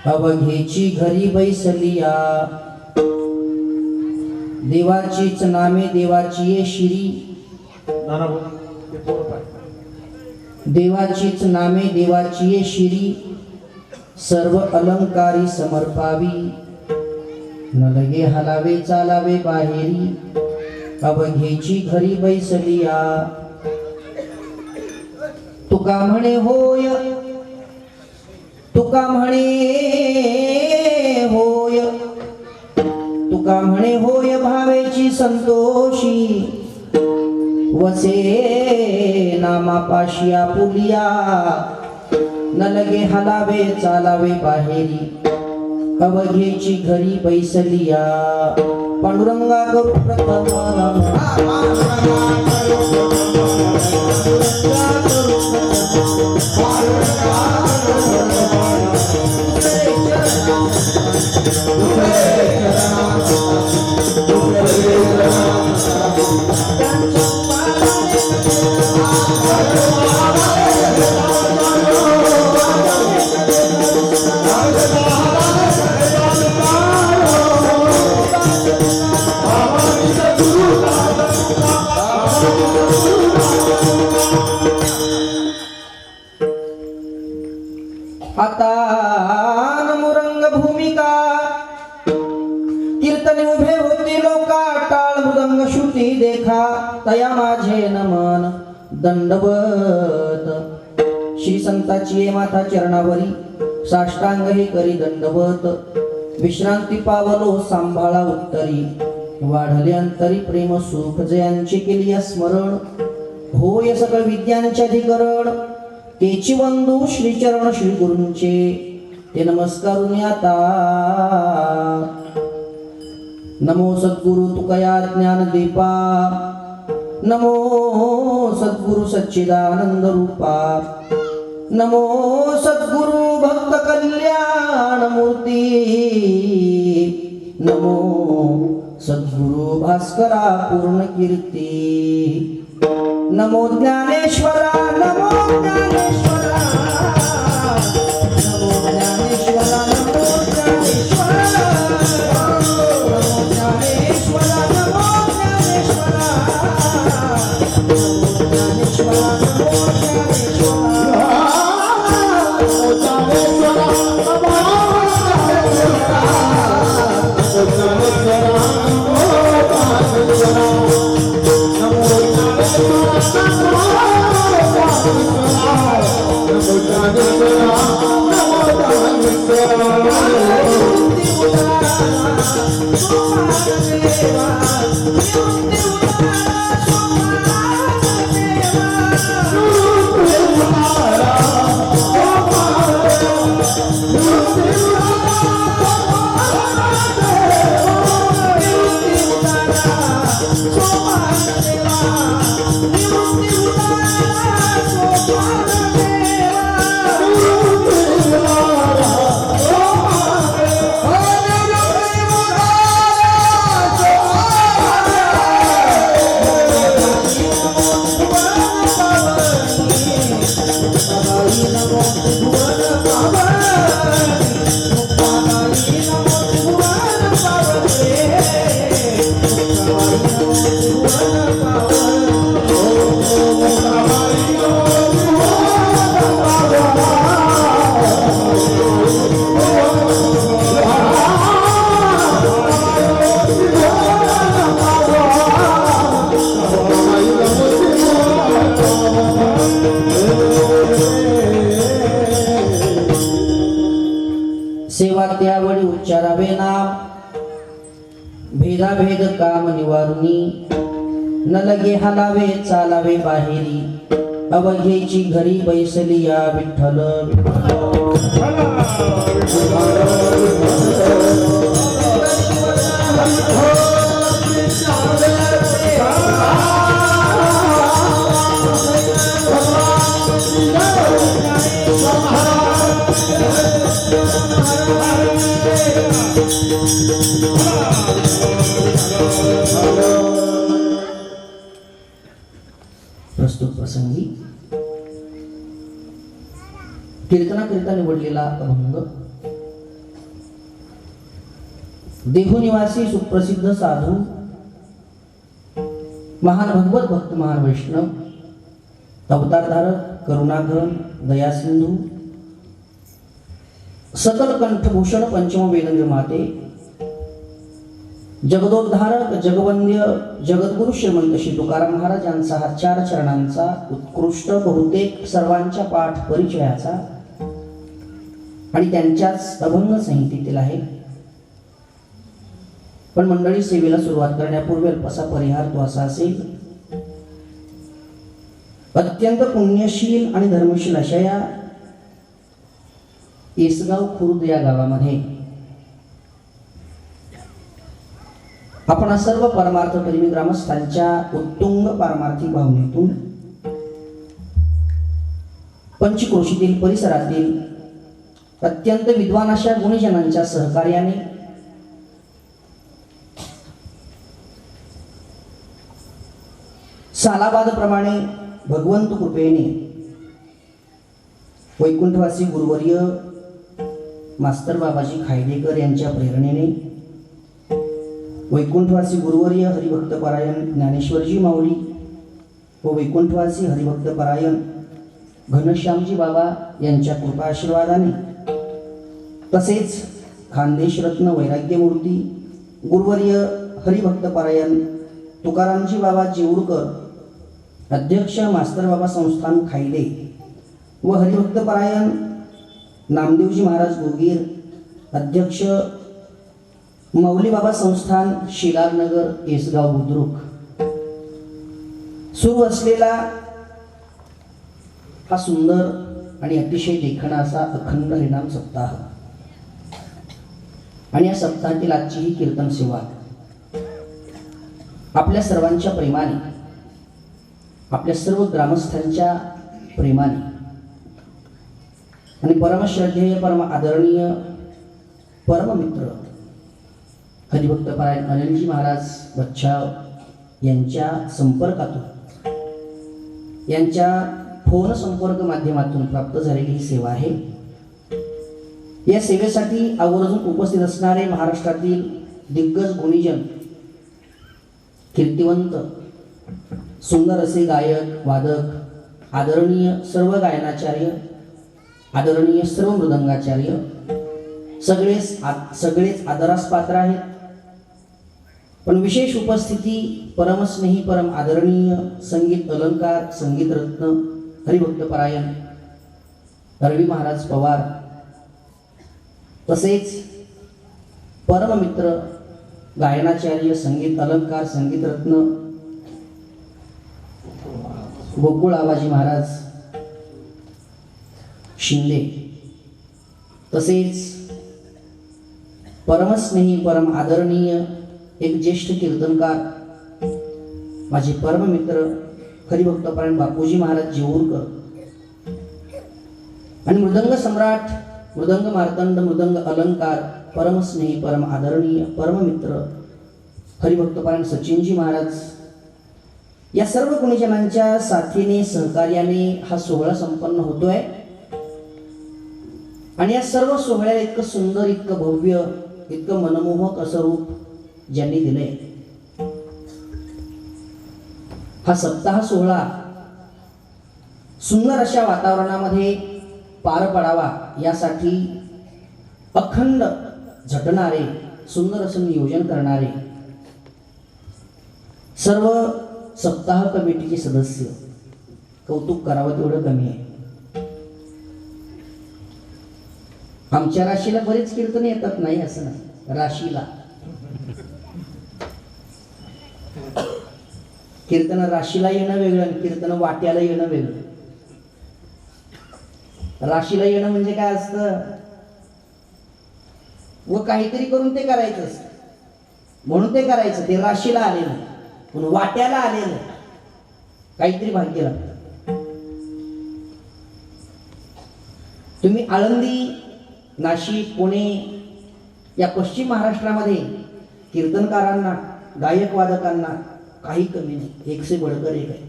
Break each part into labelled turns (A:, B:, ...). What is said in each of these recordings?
A: अवघेची घरी बैसलिया देवाचीच नामे देवाची ये शिरी देवाचीच नामे देवाची ये शिरी सर्व अलंकारी समर्पावी न लगे हलावे चालावे बाहेरी अवघेची घरी बैसलिया तुका म्हणे होय तुका म्हणे होय तुका म्हणे होय भावेची संतोषी वसे नामापाशी आपुलिया न लगे हलावे चालावे बाहेरी अवघेची घरी बैसलिया पांडुरंगा करू प्रथम आता नमुरंग भूमिका कीर्तन उभे होते लोका टाळ मृदंग श्रुती देखा तया माझे नमन दंडवत श्री संताची माता चरणावरी साष्टांग हे करी दंडवत विश्रांती पावलो सांभाळा उत्तरी वाढले अंतरी प्रेम सुख जयांचे केली स्मरण होय सकळ विद्यांचे अधिकरण तेची वंदू श्री चरण श्री गुरूंचे ते नमस्कारून आता नमो सद्गुरु तुकया ज्ञान दीपा नमो सद्गुरु सच्चिदानंद रूपा नमो सद्गुरु भक्त कल्याण मूर्ती नमो सद्गुरु भास्करा पूर्ण कीर्ती नमो ज्ञानेश्वरा नमो ज्ञानेश्वरा नमो ज्ञानेश्वरा नमो ज्ञानेश्वरा नमो ज्ञानेश्वरा नमो ज्ञानेश्वरा नमो ज्ञानेश्वरा सेवा त्यावेळी उच्चारावे नाम भेदाभेद काम निवारुनी न लगे हालावे चालावे बाहेरी अवघेची घरी बैसली या विठ्ठल प्रस्तुत प्रसंगी कीर्तनाकरिता निवडलेला अभंग देहुनिवासी सुप्रसिद्ध साधू महान भगवत भक्त महान वैष्णव अवतारधारक करुणाघन दयासिंधू सकल कंठभूषण पंचम वेद निर्माते जगदोद्धारक जगवंद्य जगद्गुरु श्रीमंत श्री तुकाराम महाराज यांचा हा 4 चरणांचा उत्कृष्ट बहुतेक सर्वांच्या पाठ परिचयाचा आणि त्यांच्याच अभंग संहितेतील आहे. पण मंडळी सेवेला सुरुवात करण्यापूर्वी अल्पसा परिहार तो असा असेल. अत्यंत पुण्यशील आणि धर्मशील अशा या येसगाव खुर्द या गावामध्ये आपण सर्व परमार्थ प्रेमी ग्रामस्थांच्या उत्तुंग पारमार्थिक भावनेतून पंचक्रोशीतील परिसरातील अत्यंत विद्वान अशा गुणीजनांच्या सहकार्याने सालाबादप्रमाणे भगवंत कृपेने वैकुंठवासी गुरुवर्य मास्तर बाबाजी खायदेकर यांच्या प्रेरणेने वैकुंठवासी गुरुवर्य हरिभक्त परायण ज्ञानेश्वरजी माऊली व वैकुंठवासी हरिभक्त परायण घनश्यामजी बाबा यांच्या कृपा आशीर्वादाने तसेच खानदेश रत्न वैराग्यमूर्ती गुरुवर्य हरिभक्त परायण तुकारामजी बाबा जेऊरकर अध्यक्ष मास्तर बाबा संस्थान खायदे व हरिभक्त परायण नामदेवजी महाराज गोगीर अध्यक्ष मौली बाबा संस्थान शिलारनगर येसगाव बुद्रुक सुरू असलेला हा सुंदर आणि अतिशय देखणा असा अखंड हरिनाम सप्ताह आणि या सप्ताहातील आजची ही कीर्तन सेवा आपल्या सर्वांच्या प्रेमाने आपल्या सर्व ग्रामस्थांच्या प्रेमाने आणि परमश्रद्धेय परम आदरणीय परममित्र हरिभक्तपरायण अनिलजी महाराज बच्छाव यांच्या संपर्कातून, यांच्या फोन संपर्क माध्यमातून प्राप्त झालेली ही सेवा आहे. या सेवेसाठी आवर्जून उपस्थित असणारे महाराष्ट्रातील दिग्गज गुणीजन, कीर्तिवंत, सुंदर असे गायक वादक, आदरणीय सर्व गायनाचार्य, आदरणीय सर्व मृदंगाचार्य, सगळेच आदरास पात्र आहेत. पण विशेष उपस्थिती परमस्नेही परम आदरणीय संगीत अलंकार संगीत रत्न हरिभक्तपरायण रवी महाराज पवार, तसेच परममित्र गायनाचार्य संगीत अलंकार संगीत रत्न गोकुळ आबाजी महाराज शिंदे, तसेच परमस्नेही परम आदरणीय एक ज्येष्ठ कीर्तनकार माझे परममित्र हरिभक्तपरायण बापूजी महाराज जेऊरकर आणि मृदंग सम्राट, मृदंग मार्तंड, मृदंग अलंकार परमस्नेही परम आदरणीय परममित्र हरिभक्तपरायण सचिनजी महाराज, या सर्व गुणीजनांच्या साथीने सहकार्याने हा सोहळा संपन्न होतोय. आणि या सर्व सोहळ्याला इतकं सुंदर, इतकं भव्य, इतकं मनमोहक असं रूप ज्यांनी दिलंय, हा सप्ताह सोहळा सुंदर अशा वातावरणामध्ये पार पडावा यासाठी अखंड झटणारे, सुंदर असं नियोजन करणारे सर्व सप्ताह कमिटीचे सदस्य, कौतुक करावं तेवढं कमी आहे. आमच्या राशीला बरेच कीर्तन येतात, नाही असं नाही, राशीला कीर्तन राशीला येणं वेगळं, कीर्तन वाट्याला येणं वेगळं. राशीला येणं म्हणजे काय असतं, व काहीतरी करून ते करायचं असतं म्हणून ते करायचं, ते राशीला आलेलं, पण वाट्याला आलेलं काहीतरी भाग्य लागतं. तुम्ही आळंदी, नाशिक, पुणे या पश्चिम महाराष्ट्रामध्ये कीर्तनकारांना, गायक वादकांना काही कमी नाही, एक से बढ़कर एक आहे.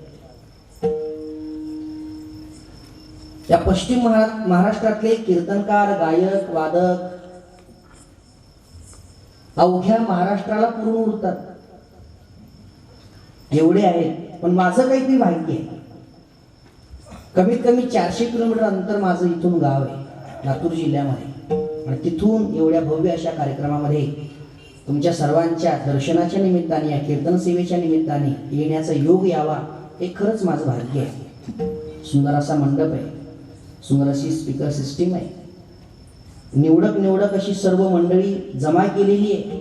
A: या पश्चिम महाराष्ट्रातले कीर्तनकार, गायक, वादक अवघ्या महाराष्ट्राला पुरून उरतात एवढे आहेत. पण माझं काहीतरी भाग्य आहे, कमीत कमी 400 किलोमीटर अंतर माझं इथून गाव आहे, लातूर जिल्ह्यामध्ये, आणि तिथून एवढ्या भव्य अशा कार्यक्रमामध्ये तुमच्या सर्वांच्या दर्शनाच्या निमित्ताने, या कीर्तन सेवेच्या निमित्ताने येण्याचा योग यावा, हे खरंच माझं भाग्य आहे. सुंदर असा मंडप आहे, सुंदर अशी स्पीकर सिस्टीम आहे, निवडक अशी सर्व मंडळी जमा केलेली आहे.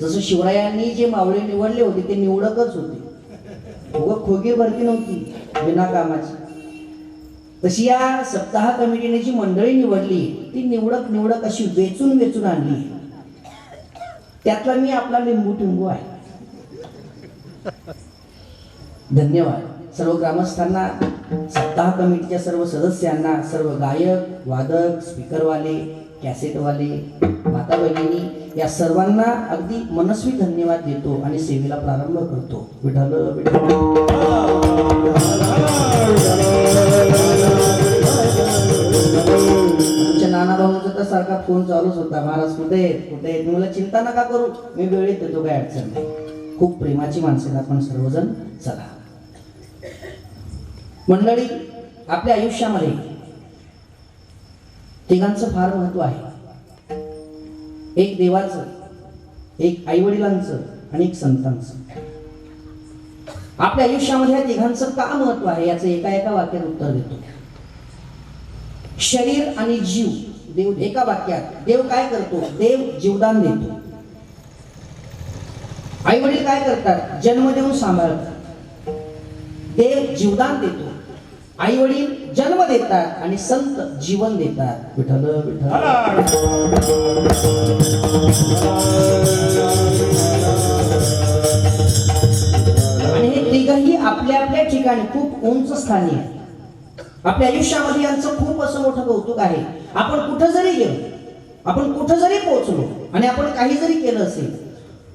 A: जसं शिवरायांनी जे मावळे निवडले होते ते निवडकच होते, उगाच खोगी भरती नव्हती विनाकामाची. तशी या सप्ताह कमिटीने जी मंडळी निवडली ती निवडक अशी वेचून आणली. त्यातला मी आपला लिंबू टिंबू आहे. धन्यवाद सर्व ग्रामस्थांना, सप्ताह कमिटीच्या सर्व सदस्यांना, सर्व गायक वादक, स्पीकरवाले, कॅसेटवाले, माता भगिनी, या सर्वांना अगदी मनस्वी धन्यवाद देतो आणि सेवेला प्रारंभ करतो. विठ्ठल विठ्ठल. आमच्या नाना भाऊंचा तर सारखा फोन चालूच होता, महाराज कुठे आहेत, मला चिंता नका करू, मी वेळेत येतो, काय अडचण नाही. खूप प्रेमाची माणसे आपण सर्वजण. चला मंडळी, आपल्या आयुष्यामध्ये तिघांचं फार महत्व आहे. एक देवाचं, एक आईवडिलांचं आणि एक संतांचं. आपल्या आयुष्यामध्ये या तिघांचं का महत्व आहे याचं एका वाक्यात उत्तर देतो. शरीर आणि जीव, देव एका वाक्यात. देव काय करतो? देव जीवदान देतो. आई वडील काय करतात? जन्म देऊन सांभाळतात. देव जीवदान देतो, आई वडील जन्म देतात आणि संत जीवन देतात. विठ्ठल विठ्ठल. आणि हे तिघही आपल्या आपल्या ठिकाणी खूप उंच स्थानी आहे. आपल्या आयुष्यामध्ये यांचं खूप असं मोठं कौतुक आहे. आपण कुठं जरी गेलो, आपण कुठं जरी पोहोचलो आणि आपण काही जरी केलं असेल,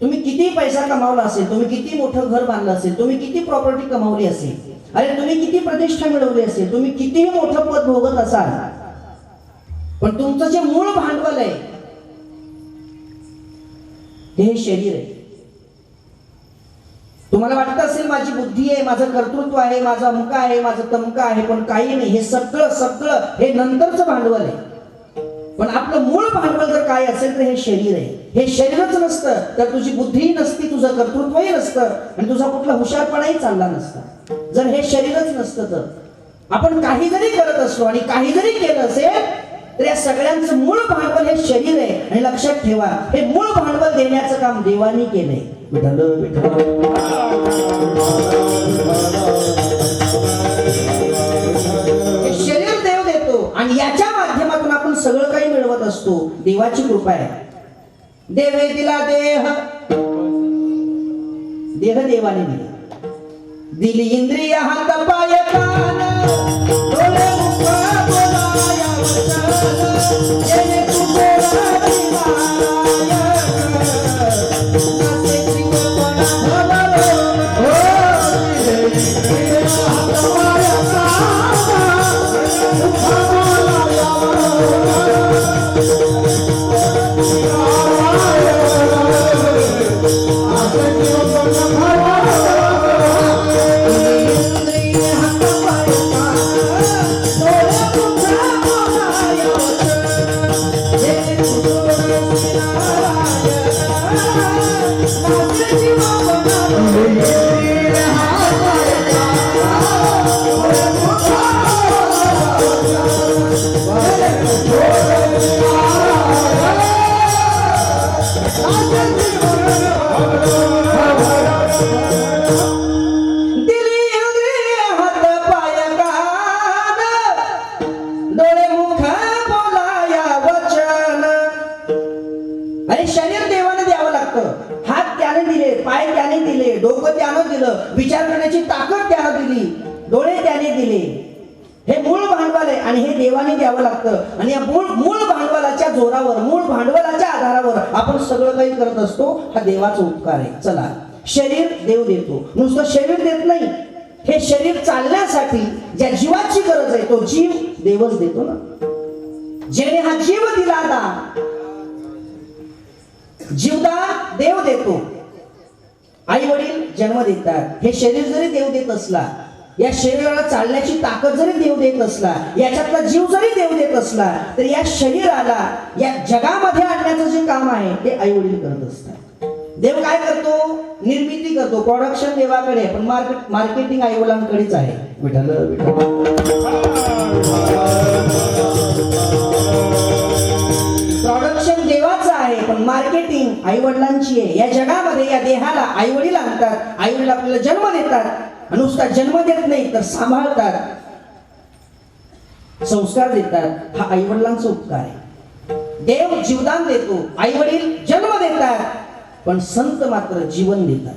A: तुम्ही किती पैसा कमावला असेल, तुम्ही किती मोठं घर बांधलं असेल, तुम्ही किती प्रॉपर्टी कमावली असेल, अरे तुम्ही किती प्रतिष्ठा मिळवली असेल, तुम्ही कितीही मोठं पद भोगत असाल, पण तुमचं जे मूळ भांडवल आहे ते हे शरीर आहे. तुम्हाला वाटत असेल माझी बुद्धी आहे, माझं कर्तृत्व आहे, माझा अमुक आहे, माझं तमक आहे, पण काही नाही. हे सगळं सगळं हे नंतरचं भांडवल आहे. पण आपलं मूळ भांडवल जर काय असेल तर हे शरीर आहे. हे शरीरच नसतं तर तुझी बुद्धीही नसती, तुझं कर्तृत्वही नसतं आणि तुझा कुठला हुशारपणाही चालला नसता. जर हे शरीरच नसतं तर आपण काही जरी करत असलो आणि काही जरी केलं असेल तर या सगळ्यांचं मूळ भांडवल हे शरीर आहे. आणि लक्षात ठेवा, हे मूळ भांडवल देण्याचं काम देवानी केलंय. विठ्ठल विठ्ठल. हे शरीर देव देतो आणि याच्या माध्यमातून आपण सगळं काही मिळवत असतो. देवाची कृपा आहे. देवे दिला देह, देह देवाने दिला. दिली इंद्रिय हात पाय कान, डोळे मुख बोलाया वचन, जेणे तू बोला विचार करण्याची ताकद त्याला दिली, डोळे त्याने दिले. हे मूळ भांडवल आहे आणि हे देवाने द्यावं लागतं. आणि या मूळ भांडवलाच्या जोरावर, मूळ भांडवलाच्या आधारावर आपण सगळं काही करत असतो. हा देवाचा उपकार आहे. चला, शरीर देव देतो, नुसतं शरीर देत नाही. हे शरीर चालण्यासाठी ज्या जीवाची गरज आहे तो जीव देवच देतो ना. ज्याने हा जीव दिला ना, जीवदान देव देतो. आई वडील जन्म देतात. हे शरीर जरी देव देत असला, या शरीराला चालण्याची ताकद जरी देव देत असला, याच्यातला जीव जरी देव देत असला, तर या शरीराला या जगामध्ये आणण्याचं जे काम आहे ते आई वडील करत असतात. देव काय करतो? निर्मिती करतो. प्रोडक्शन देवाकडे, पण मार्केटिंग आई वडिलांकडेच आहे. विठ्ठल प्रोडक्शन देवाचं आहे, पण मार्केटिंग आई वडिलांची आहे. या जगामध्ये या देहाला आई वडील आणतात. आई वडील आपल्याला जन्म देतात. नुसता जन्म देत नाही तर सांभाळतात, संस्कार देतात. हा आई वडिलांचा उपकार आहे. देव जीवदान देतो, आई वडील जन्म देतात, पण संत मात्र जीवन देतात.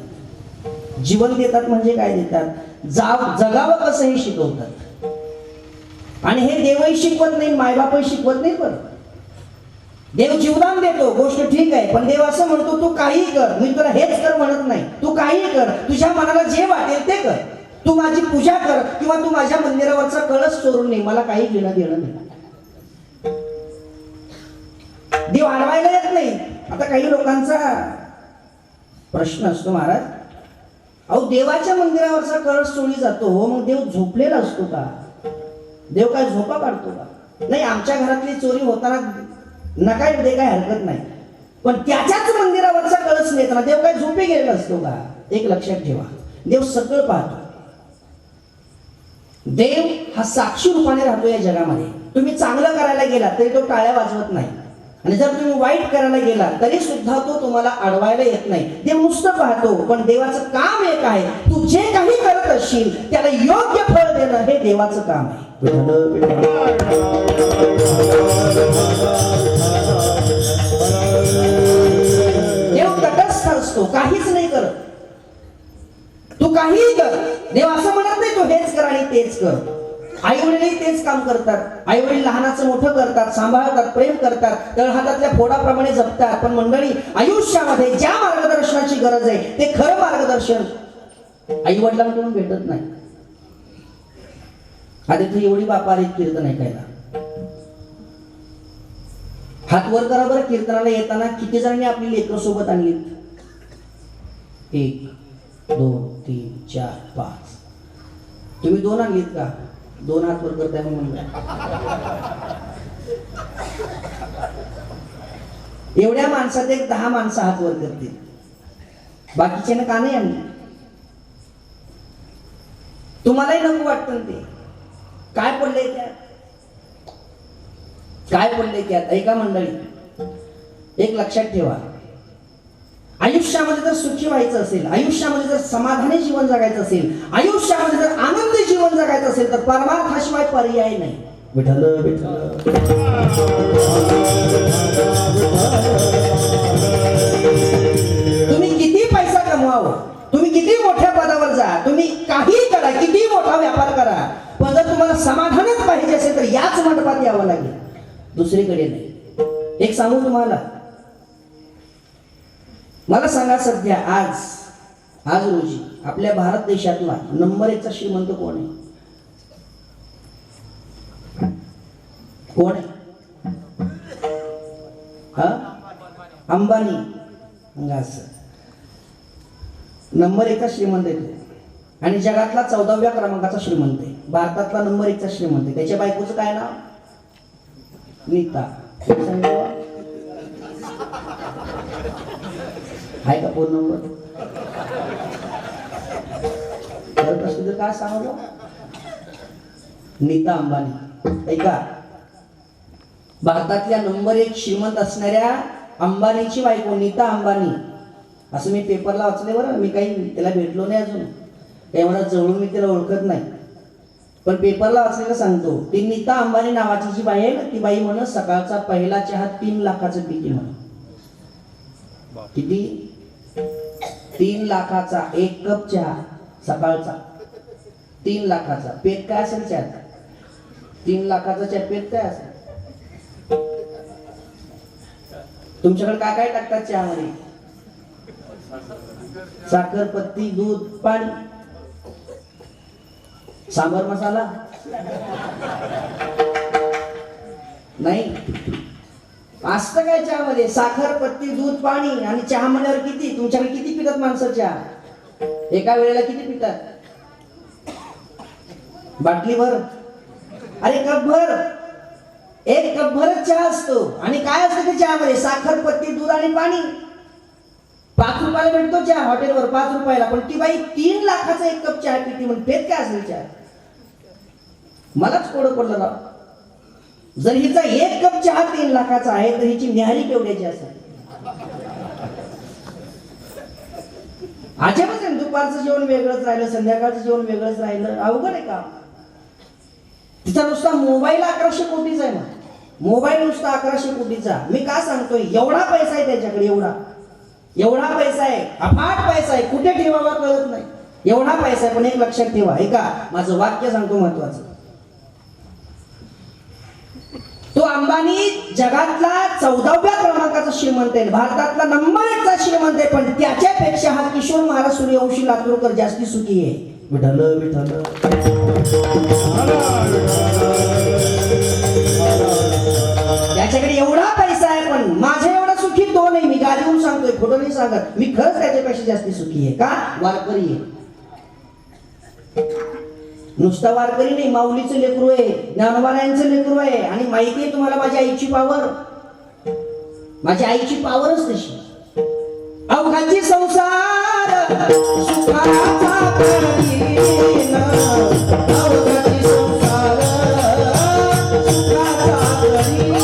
A: जीवन देतात म्हणजे काय देतात? जगावं कसं हे शिकवतात. आणि हे देवही शिकवत नाही, मायबापही शिकवत नाही. पण देव जीवदान देतो, गोष्ट ठीक आहे, पण देव असं म्हणतो तू काही कर, मी तुला हेच कर म्हणत नाही. तू काही कर, तुझ्या मनाला जे वाटेल ते कर. तू माझी पूजा कर किंवा तू माझ्या मंदिरावरचा कळस चोरून नाही, मला काही घेणं देणं नाही. देव अडवायला येत नाही. आता काही लोकांचा प्रश्न असतो, महाराज अहो देवाच्या मंदिरावरचा कळस चोरी जातो, हो मग देव झोपलेला असतो का? देव काय झोपा काढतो का? नाही, आमच्या घरातली चोरी होताना नका दे, काय हरकत नाही, पण त्याच्याच मंदिरावरचा कळस नेताना देव काय झोपे गेलेला असतो का? एक लक्षात ठेवा, देव सगळं पाहतो. देव हा साक्षी रूपाने राहतो या जगामध्ये. तुम्ही चांगलं करायला गेला तरी तो टाळ्या वाजवत नाही, आणि जर तुम्ही वाईट करायला गेला तरी सुद्धा तो तुम्हाला अडवायला येत नाही. देव नुसतं पाहतो. पण देवाचं काम एक आहे, तू जे काही करत असशील त्याला योग्य फळ देणं हे देवाचं काम आहे. देव तटस्थ असतो, काहीच नाही करत. तू काहीही कर, देव असं म्हणत नाही तू हेच कर आणि तेच कर. आई वडीलही तेच काम करतात. आई वडील लहानाचं मोठं करतात, सांभाळतात, प्रेम करतात, तळहातातल्या फोडाप्रमाणे जपतात. पण मंडळी, आयुष्यामध्ये ज्या मार्गदर्शनाची गरज आहे ते खरं मार्गदर्शन आई वडिलांकडून भेटत नाही. आता इथे एवढी बापा आली कीर्तन ऐकायला, हात वर करा बरं. कीर्तनाला येताना किती जणांनी आपली लेकरं सोबत आणलीत? 1 2 3 4 5. तुम्ही 2 आणलीत का? 2 हात वर करताय म्हणून. एवढ्या माणसात एक 10 माणसं हात वर करतील, बाकीच्यानं का नाही आणली? तुम्हालाही नको वाटतं ते. काय पडलंय त्यात? काय पडलंय त्यात? ऐका मंडळी, एक लक्षात ठेवा, आयुष्यामध्ये जर सुखी व्हायचं असेल, आयुष्यामध्ये जर समाधानी जीवन जगायचं असेल, आयुष्यामध्ये जर आनंदी जीवन जगायचं असेल तर परमार्थाशिवाय पर्याय नाही. विठ्ठल विठ्ठल. तुम्ही किती पैसा कमवावं, तुम्ही किती मोठ्या पदावर जा, तुम्ही काही करा, किती मोठा व्यापार करा, पण जर तुम्हाला समाधानच पाहिजे असेल तर याच मंडपात यावं लागेल, दुसरीकडे नाही. एक सांगू तुम्हाला, मला सांगा, सध्या आज रोजी आपल्या भारत देशातला नंबर 1चा श्रीमंत कोण आहे? कोण आहे? हा, अंबानी. नंबर 1चा श्रीमंत आहे आणि जगातला 14व्या क्रमांकाचा श्रीमंत आहे. भारतातला नंबर 1चा श्रीमंत आहे. त्याच्या बायकोचं काय नाव? नीता. आहे का फोन नंबर? करत असतील तर काय सांगू? नीता अंबानी. ऐका, भारतातल्या नंबर 1 श्रीमंत असणाऱ्या अंबानीची बायको नीता अंबानी. असं मी पेपरला वाचले बरं. मी काही त्याला भेटलो नाही अजून, एवढा जवळून मी त्याला ओळखत नाही, पण पेपरला वाचलेलं सांगतो. ती नीता अंबानी नावाची जी बाई आहे ना, ती बाई म्हण सकाळचा पहिला चहा 3 लाखाचं पिती म्हण. किती? 3 लाखाचा 1 कप चहा सकाळचा. 3 लाखाचा पेट काय असेल चहा? 3 लाखाचा चहा पेट काय असेल? तुमच्याकडे काय काय टाकतात चहामध्ये? साखर, पत्ती, दूध, पाणी, सांबर मसाला नाही. असतं काय चहामध्ये? साखर, पत्ती, दूध, पाणी. आणि चहा म्हणल्यावर किती? तुमच्याकडे किती पितात माणसं चहा? एका वेळेला किती पितात? बाटलीभर? अरे कपभर. 1 कपभरच चहा असतो. आणि काय असतं त्या चहामध्ये? साखर, पत्ती, दूध आणि पाणी. 5 रुपयाला भेटतो चहा हॉटेलवर, 5 रुपयाला. पण ती बाई 3 लाखाचा 1 कप चहा पिती म्हणून पेत काय असेल चहा? मलाच कोडं पडलं राव. जर हिचा 1 कप चहा 3 लाखाचा आहे तर हिची न्याहारी केवढ्याची असेल? अजबच आहे. दुपारचं जेवण वेगळंच राहिलं, संध्याकाळचं जेवण वेगळंच राहिलं. अवघड आहे का? तिचा नुसता मोबाईल 1100 कोटीचा आहे. मग मोबाईल नुसता 1100 कोटीचा. मी का सांगतोय? एवढा पैसा आहे त्याच्याकडे, एवढा पैसा आहे, अफाट पैसा आहे, कुठे ठेवावा कळत नाही, एवढा पैसा आहे. पण एक लक्षात ठेवा, ऐका, माझं वाक्य सांगतो महत्वाचं. तो अंबानी जगातला 14व्या क्रमांकाचा श्रीमंत आहे, भारतातला नंबर 1चा श्रीमंत आहे. पण त्याच्यापेक्षा हा किशोर महाराज सूर्यवंशी लातूरकर जास्ती सुखी आहे. विठ्ठल विठ्ठल. त्याच्याकडे एवढा पैसा आहे पण माझ्या एवढा सुखी तो नाही. मी गाडीहून सांगतोय, खोटं नाही सांगत. मी खरंच त्याच्यापेक्षा जास्ती सुखी आहे. का? वारकरी आहे. नुसता वारकरी नाही, माऊलीचं लेकरू आहे, ज्ञानोबारायांचं लेकरू आहे. आणि माहिती आहे तुम्हाला माझ्या आईची पावर? माझ्या आईची पावरच तशी. अवघाची संसार सुखाचा करीन, अवघाची संसार सुखाचा करीन.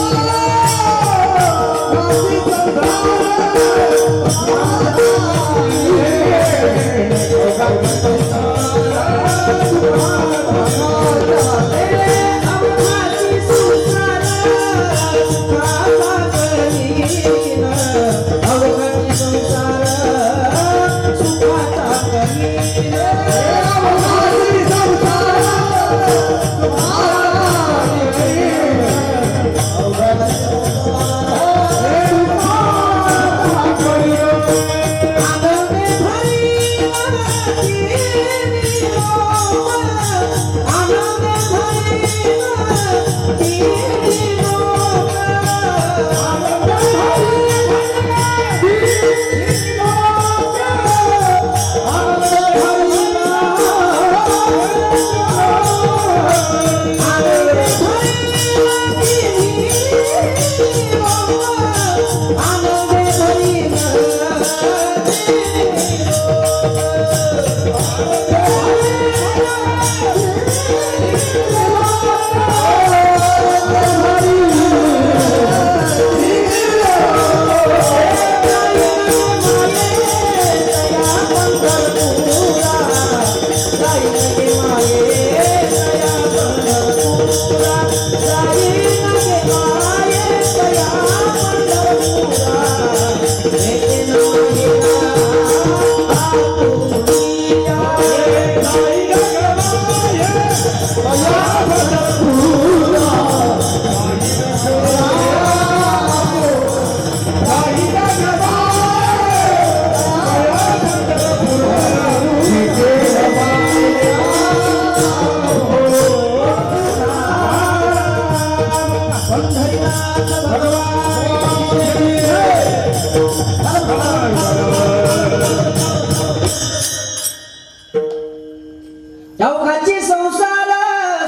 A: अवघाची संसार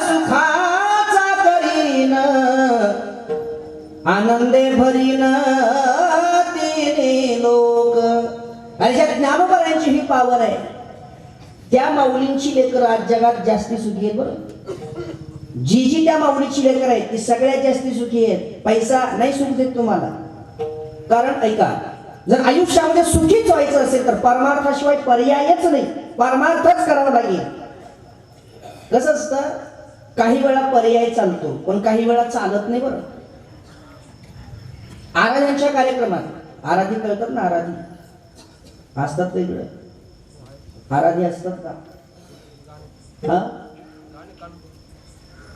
A: सुखाचा करीन आनंदे भरीन तिने लोक. आणि ज्या ज्ञानोबरांची ही पावर आहे त्या माऊलींची लेकर आज जगात जास्ती सुखी आहेत. बरं जी त्या माऊलीची लेकर आहेत ती सगळ्यात जास्ती सुखी आहेत. पैसा नाही सुख देत तुम्हाला. कारण ऐका, जर आयुष्यामध्ये सुखीच व्हायचं असेल तर परमार्थाशिवाय पर्यायच नाही, परमार्थच करावा लागेल. कसं असतं, काही वेळा पर्याय चालतो पण काही वेळा चालत नाही. बरं आराध्यांच्या कार्यक्रमात आराधी कळतात ना, आराधी असतात वेगळे आराधी असतात का? हा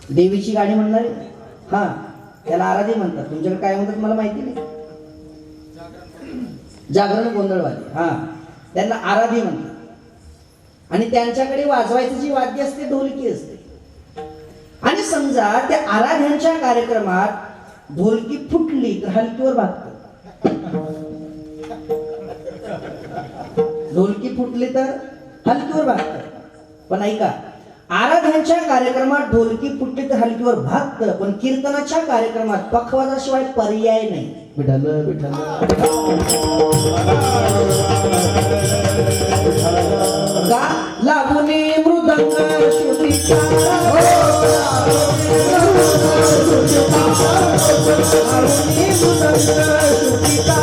A: देवीची गाणी म्हणणारे हा त्याला आराधी म्हणतात. तुमच्याकडे काय म्हणतात मला माहिती नाही. जागरण गोंधळवाले हा त्यांना आराधी म्हणतात. आणि त्यांच्याकडे वाजवायचं जी वाद्य असते ढोलकी असते. आणि समजा त्या आराध्यांच्या कार्यक्रमात ढोलकी फुटली तर हलकीवर भागत. ढोलकी फुटली तर हलकीवर भागत. पण ऐका, आराध्यांच्या कार्यक्रमात ढोलकी फुटली तर हलकीवर भागत, पण कीर्तनाच्या कार्यक्रमात पखवाजाशिवाय पर्याय नाही. विठ्ठल विठ्ठल का लागुनी मृदंग श्रुतीचा लागुनी मृदंग श्रुतीचा